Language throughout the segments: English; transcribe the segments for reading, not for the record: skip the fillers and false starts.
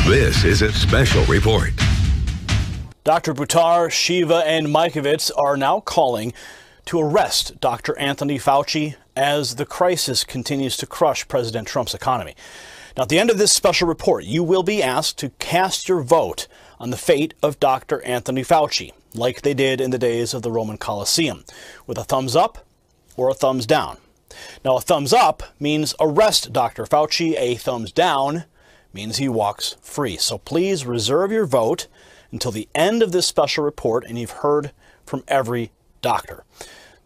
This is a special report. Dr. Butar, Shiva, and Mikovits are now calling to arrest Dr. Anthony Fauci as the crisis continues to crush President Trump's economy. Now, at the end of this special report, you will be asked to cast your vote on the fate of Dr. Anthony Fauci, like they did in the days of the Roman Colosseum, with a thumbs up or a thumbs down. Now, a thumbs up means arrest Dr. Fauci. A thumbs down means he walks free. So please reserve your vote until the end of this special report, and you've heard from every doctor.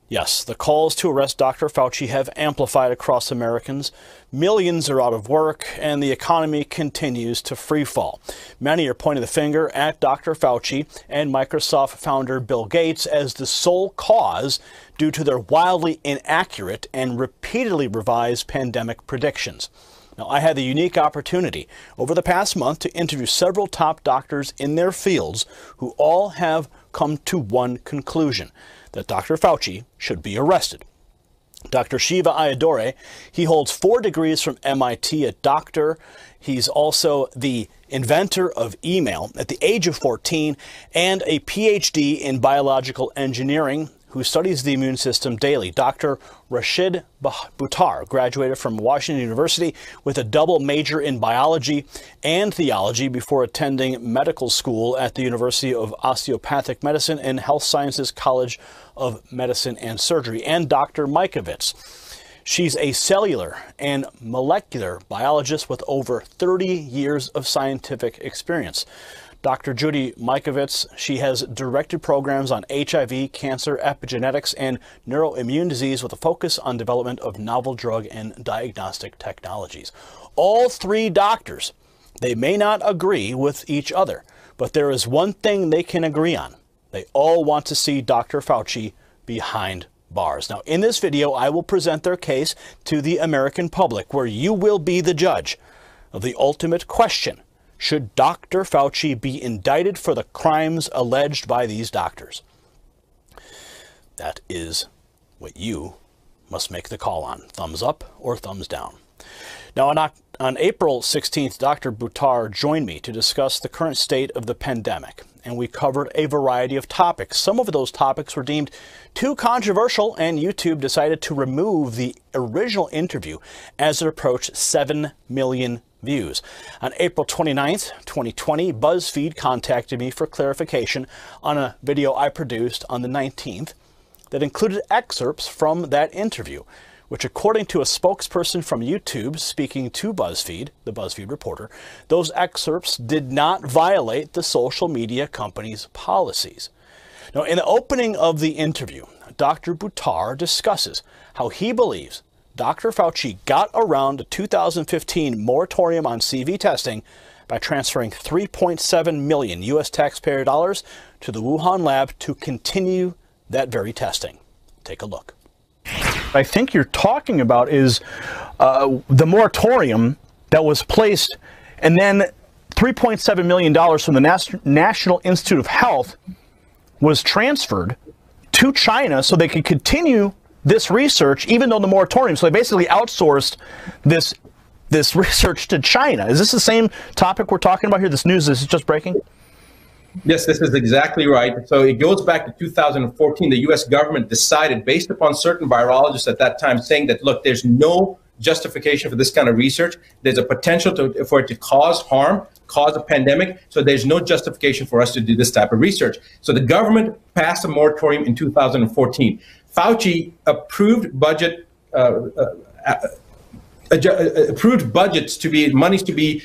Yes, the calls to arrest Dr. Fauci have amplified across Americans. Millions are out of work, and the economy continues to freefall. Many are pointing the finger at Dr. Fauci and Microsoft founder Bill Gates as the sole cause due to their wildly inaccurate and repeatedly revised pandemic predictions. Now, I had the unique opportunity over the past month to interview several top doctors in their fields who all have come to one conclusion: that Dr. Fauci should be arrested. Dr. Shiva Ayyadurai, he holds 4 degrees from MIT, a doctor. He's also the inventor of email at the age of 14 and a PhD in biological engineering, who studies the immune system daily. Dr. Rashid Butar graduated from Washington University with a double major in biology and theology before attending medical school at the University of Osteopathic Medicine and Health Sciences College of Medicine and Surgery. And Dr. Mikovits. She's a cellular and molecular biologist with over 30 years of scientific experience. Dr. Judy Mikovits, she has directed programs on HIV, cancer, epigenetics, and neuroimmune disease with a focus on development of novel drug and diagnostic technologies. All 3 doctors, they may not agree with each other, but there is one thing they can agree on. They all want to see Dr. Fauci behind bars. Now, in this video, I will present their case to the American public, where you will be the judge of the ultimate question: should Dr. Fauci be indicted for the crimes alleged by these doctors? That is what you must make the call on: thumbs up or thumbs down. Now, on April 16th, Dr. Butar joined me to discuss the current state of the pandemic, and we covered a variety of topics. Some of those topics were deemed too controversial, and YouTube decided to remove the original interview as it approached 7 million views. On April 29th, 2020, BuzzFeed contacted me for clarification on a video I produced on the 19th that included excerpts from that interview, which, according to a spokesperson from YouTube speaking to BuzzFeed, the BuzzFeed reporter, those excerpts did not violate the social media company's policies. Now, in the opening of the interview, Dr. Butar discusses how he believes Dr. Fauci got around the 2015 moratorium on CV testing by transferring 3.7 million U.S. taxpayer dollars to the Wuhan lab to continue that very testing. Take a look. I think you're talking about is the moratorium that was placed, and then $3.7 million from the National Institute of Health was transferred to China so they could continue this research, even though the moratorium. So they basically outsourced this research to China. Is this the same topic we're talking about here? This news is just breaking? Yes, this is exactly right. So it goes back to 2014. The U.S. government decided, based upon certain virologists at that time, saying that, look, there's no justification for this kind of research. There's a potential for it to cause harm, cause a pandemic. So there's no justification for us to do this type of research. So the government passed a moratorium in 2014. Fauci approved budgets to be monies to be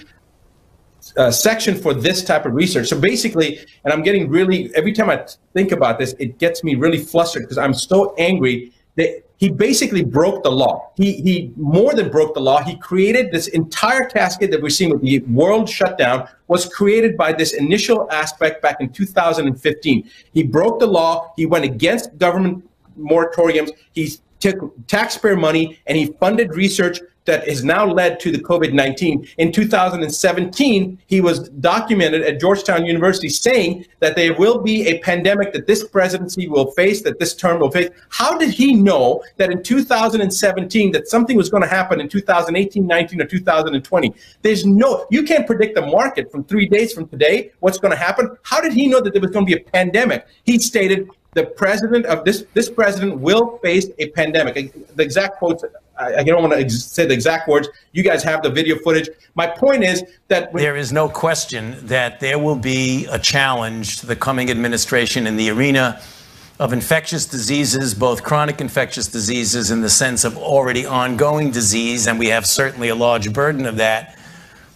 section for this type of research. So basically, and I'm getting really, every time I think about this, it gets me really flustered because I'm so angry that he basically broke the law. He more than broke the law. He created this entire cascade that we're seeing with the world shutdown was created by this initial aspect back in 2015. He broke the law. He went against government moratoriums. He took taxpayer money and he funded research that has now led to the COVID-19. In 2017, he was documented at Georgetown University saying that there will be a pandemic that this presidency will face, that this term will face. How did he know that in 2017 that something was going to happen in 2018, 19, or 2020? There's no, you can't predict the market from 3 days from today, what's going to happen. How did he know that there was going to be a pandemic? He stated the president of this president will face a pandemic. The exact quotes, I don't want to say the exact words. You guys have the video footage. My point is that there is no question that there will be a challenge to the coming administration in the arena of infectious diseases, both chronic infectious diseases in the sense of already ongoing disease, and we have certainly a large burden of that.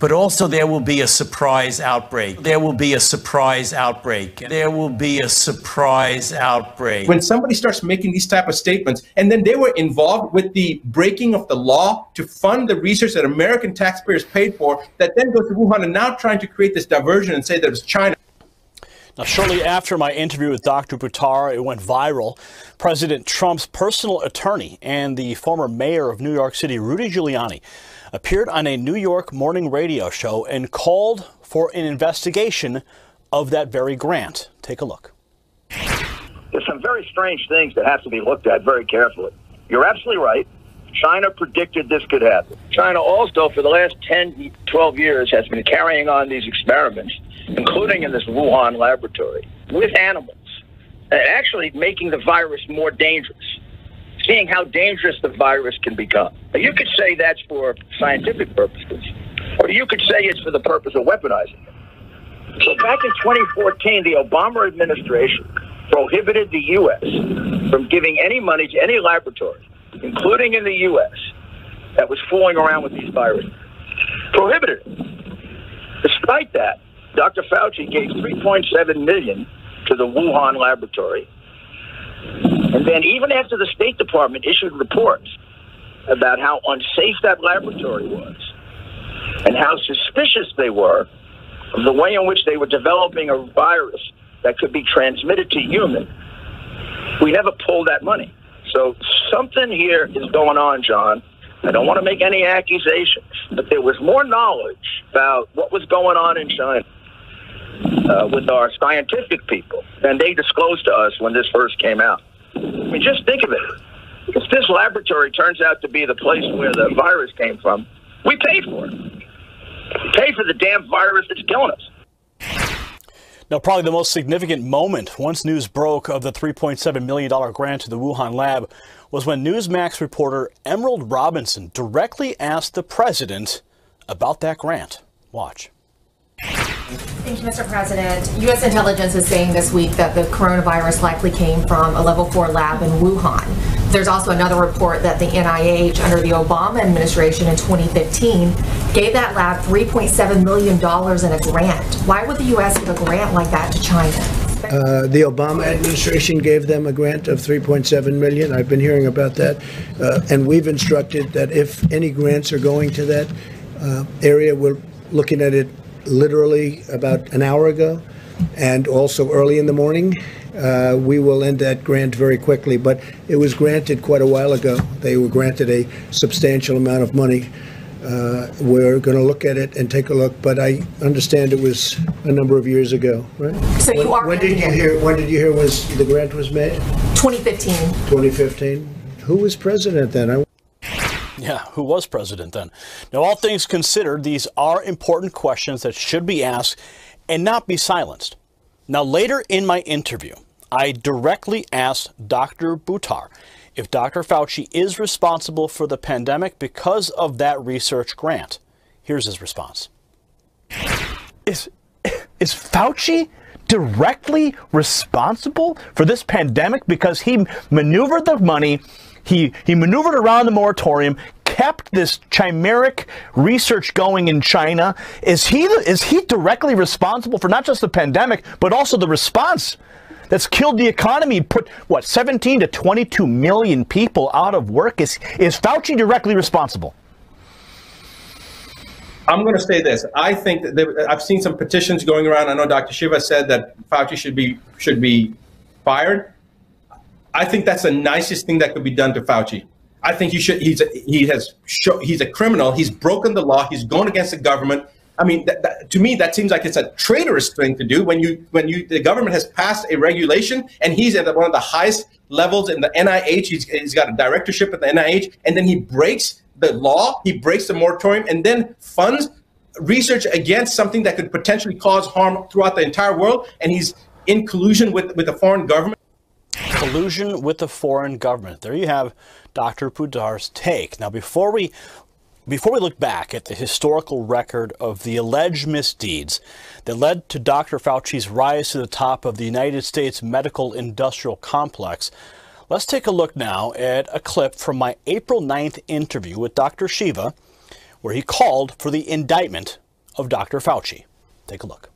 But also there will be a surprise outbreak. There will be a surprise outbreak. There will be a surprise outbreak. When somebody starts making these type of statements, and then they were involved with the breaking of the law to fund the research that American taxpayers paid for, that then goes to Wuhan and now trying to create this diversion and say that it was China. Now, shortly after my interview with Dr. Buttar, it went viral. President Trump's personal attorney and the former mayor of New York City, Rudy Giuliani, appeared on a New York morning radio show and called for an investigation of that very grant. Take a look. There's some very strange things that have to be looked at very carefully. You're absolutely right. China predicted this could happen. China also, for the last 10, 12 years, has been carrying on these experiments, including in this Wuhan laboratory, with animals, and actually making the virus more dangerous, seeing how dangerous the virus can become. Now, you could say that's for scientific purposes, or you could say it's for the purpose of weaponizing it. So back in 2014, the Obama administration prohibited the U.S. from giving any money to any laboratory, including in the U.S., that was fooling around with these viruses. Prohibited it. Despite that, Dr. Fauci gave $3.7 million to the Wuhan laboratory. And then even after the State Department issued reports about how unsafe that laboratory was and how suspicious they were of the way in which they were developing a virus that could be transmitted to humans, we never pulled that money. So something here is going on, John. I don't want to make any accusations, but there was more knowledge about what was going on in China with our scientific people than they disclosed to us when this first came out. I mean, just think of it. If this laboratory turns out to be the place where the virus came from, we paid for it. We paid for the damn virus that's killing us. Now, probably the most significant moment once news broke of the $3.7 million grant to the Wuhan lab was when Newsmax reporter Emerald Robinson directly asked the president about that grant. Watch. Thank you, Mr. President. U.S. intelligence is saying this week that the coronavirus likely came from a level 4 lab in Wuhan. There's also another report that the NIH, under the Obama administration in 2015, gave that lab $3.7 million in a grant. Why would the U.S. give a grant like that to China? The Obama administration gave them a grant of $3.7 million. I've been hearing about that. And we've instructed that if any grants are going to that area, we're looking at it literally about an hour ago, and also early in the morning. We will end that grant very quickly, but it was granted quite a while ago. They were granted a substantial amount of money. We're going to look at it and take a look, but I understand it was a number of years ago, right? So you are. When did you hear was the grant was made? 2015. 2015. Who was president then? Yeah, who was president then? Now, all things considered, these are important questions that should be asked and not be silenced. Now, later in my interview, I directly asked Dr. Buttar if Dr. Fauci is responsible for the pandemic because of that research grant. Here's his response. Is Fauci directly responsible for this pandemic because he maneuvered the money, he maneuvered around the moratorium, kept this chimeric research going in China? Is he directly responsible for not just the pandemic, but also the response that's killed the economy, put, what, 17 to 22 million people out of work? Is Fauci directly responsible? I'm going to say this. I think that I've seen some petitions going around. I know Dr. Shiva said that Fauci should be fired. I think that's the nicest thing that could be done to Fauci. I think he's a criminal. He's broken the law. He's gone against the government. I mean, to me, that seems like it's a traitorous thing to do when the government has passed a regulation and he's at one of the highest levels in the NIH. He's got a directorship at the NIH, and then he breaks the law, he breaks the moratorium, and then funds research against something that could potentially cause harm throughout the entire world, and he's in collusion with a foreign government. Collusion with the foreign government. There you have Dr. Putar's take. Now, before we look back at the historical record of the alleged misdeeds that led to Dr. Fauci's rise to the top of the United States medical industrial complex, let's take a look now at a clip from my April 9th interview with Dr. Shiva, where he called for the indictment of Dr. Fauci. Take a look.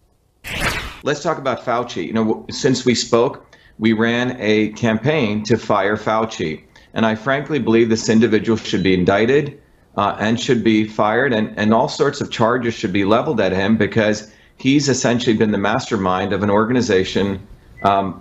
Let's talk about Fauci. You know, since we spoke, we ran a campaign to fire Fauci. And I frankly believe this individual should be indicted and should be fired, and all sorts of charges should be leveled at him, because he's essentially been the mastermind of an organization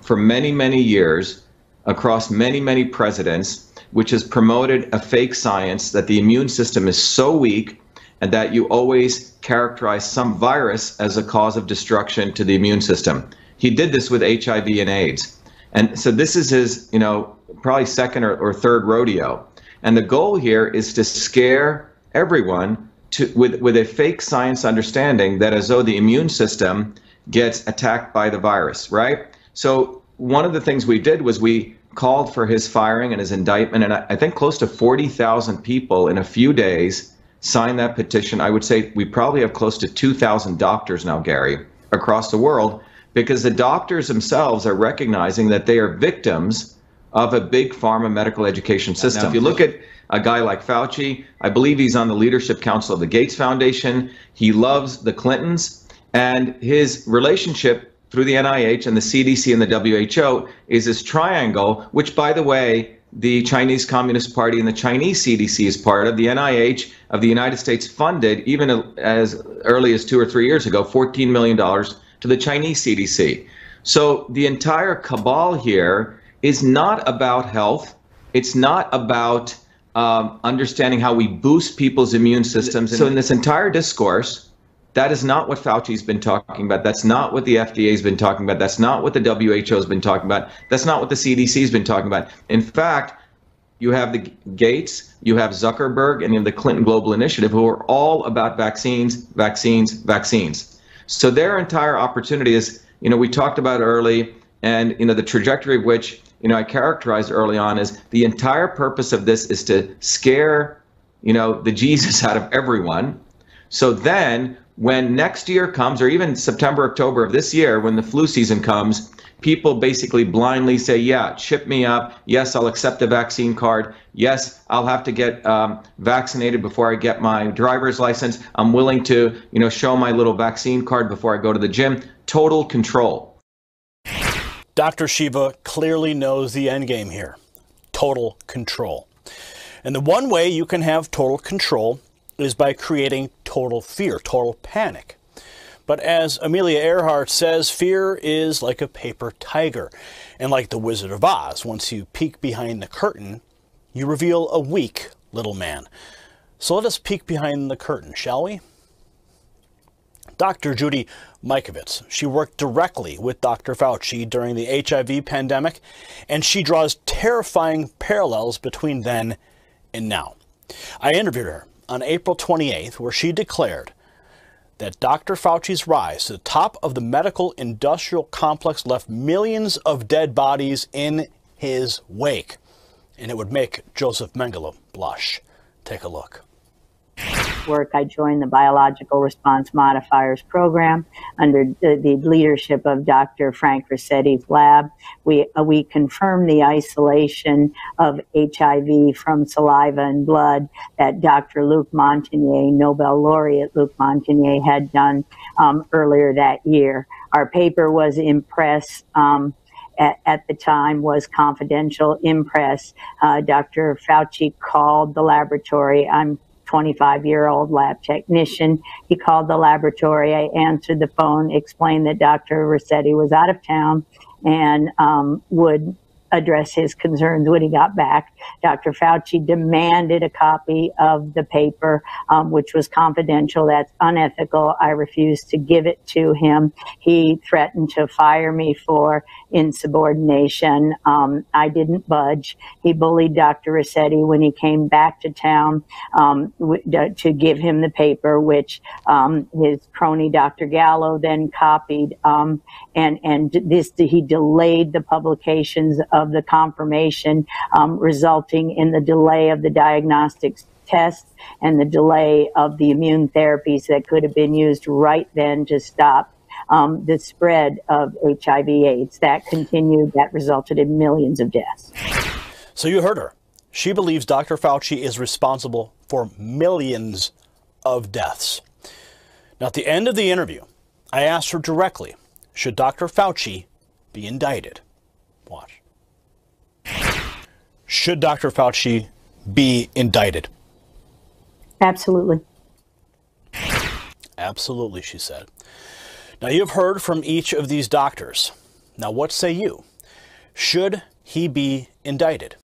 for many, many years across many, many presidents, which has promoted a fake science that the immune system is so weak and that you always characterize some virus as a cause of destruction to the immune system. He did this with HIV and AIDS. And so this is his, you know, probably second or third rodeo. And the goal here is to scare everyone with a fake science understanding that as though the immune system gets attacked by the virus, right? So one of the things we did was we called for his firing and his indictment, and I think close to 40,000 people in a few days signed that petition. I would say we probably have close to 2,000 doctors now, Gary, across the world, because the doctors themselves are recognizing that they are victims of a big pharma medical education system. Now, if you look at a guy like Fauci, I believe he's on the leadership council of the Gates Foundation. He loves the Clintons, and his relationship through the NIH and the CDC and the WHO is this triangle, which, by the way, the Chinese Communist Party and the Chinese CDC is part of. The NIH of the United States funded, even as early as 2 or 3 years ago, $14 million to the Chinese CDC. So the entire cabal here is not about health. It's not about understanding how we boost people's immune systems. So in this entire discourse, that is not what Fauci's been talking about. That's not what the FDA's been talking about. That's not what the WHO's been talking about. That's not what the CDC's been talking about. In fact, you have the Gates, you have Zuckerberg, and you have the Clinton Global Initiative, who are all about vaccines, vaccines, vaccines. So their entire opportunity is, you know, we talked about early, and, you know, the trajectory of which, you know, I characterized early on is the entire purpose of this is to scare, you know, the Jesus out of everyone. So then when next year comes, or even September, October of this year, when the flu season comes, people basically blindly say, yeah, ship me up. Yes, I'll accept a vaccine card. Yes, I'll have to get vaccinated before I get my driver's license. I'm willing to, you know, show my little vaccine card before I go to the gym. Total control. Dr. Shiva clearly knows the end game here. Total control. And the one way you can have total control is by creating total fear, total panic. But as Amelia Earhart says, fear is like a paper tiger. And like the Wizard of Oz, once you peek behind the curtain, you reveal a weak little man. So let us peek behind the curtain, shall we? Dr. Judy Mikovits, she worked directly with Dr. Fauci during the HIV pandemic, and she draws terrifying parallels between then and now. I interviewed her on April 28th, where she declared that Dr. Fauci's rise to the top of the medical industrial complex left millions of dead bodies in his wake, and it would make Joseph Mengele blush. Take a look. I joined the Biological Response Modifiers program under the leadership of Dr. Frank Rossetti's lab. We confirmed the isolation of HIV from saliva and blood that Dr. Luc Montagnier, Nobel laureate Luc Montagnier, had done earlier that year. Our paper was in press. At the time was confidential in press. Dr. Fauci called the laboratory. I'm 25-year-old lab technician. He called the laboratory. I answered the phone, explained that Dr. Rossetti was out of town and would address his concerns when he got back. Dr. Fauci demanded a copy of the paper, which was confidential. That's unethical. I refused to give it to him. He threatened to fire me for insubordination. I didn't budge. He bullied Dr. Rossetti when he came back to town to give him the paper, which his crony Dr. Gallo then copied. He delayed the publications of the confirmation, resulting in the delay of the diagnostics tests and the delay of the immune therapies that could have been used right then to stop the spread of HIV/AIDS. That continued. That resulted in millions of deaths. So you heard her. She believes Dr. Fauci is responsible for millions of deaths. Now, at the end of the interview, I asked her directly, should Dr. Fauci be indicted? Watch. Should Dr. Fauci be indicted? Absolutely. Absolutely, she said. Now, you've heard from each of these doctors. Now, what say you? Should he be indicted?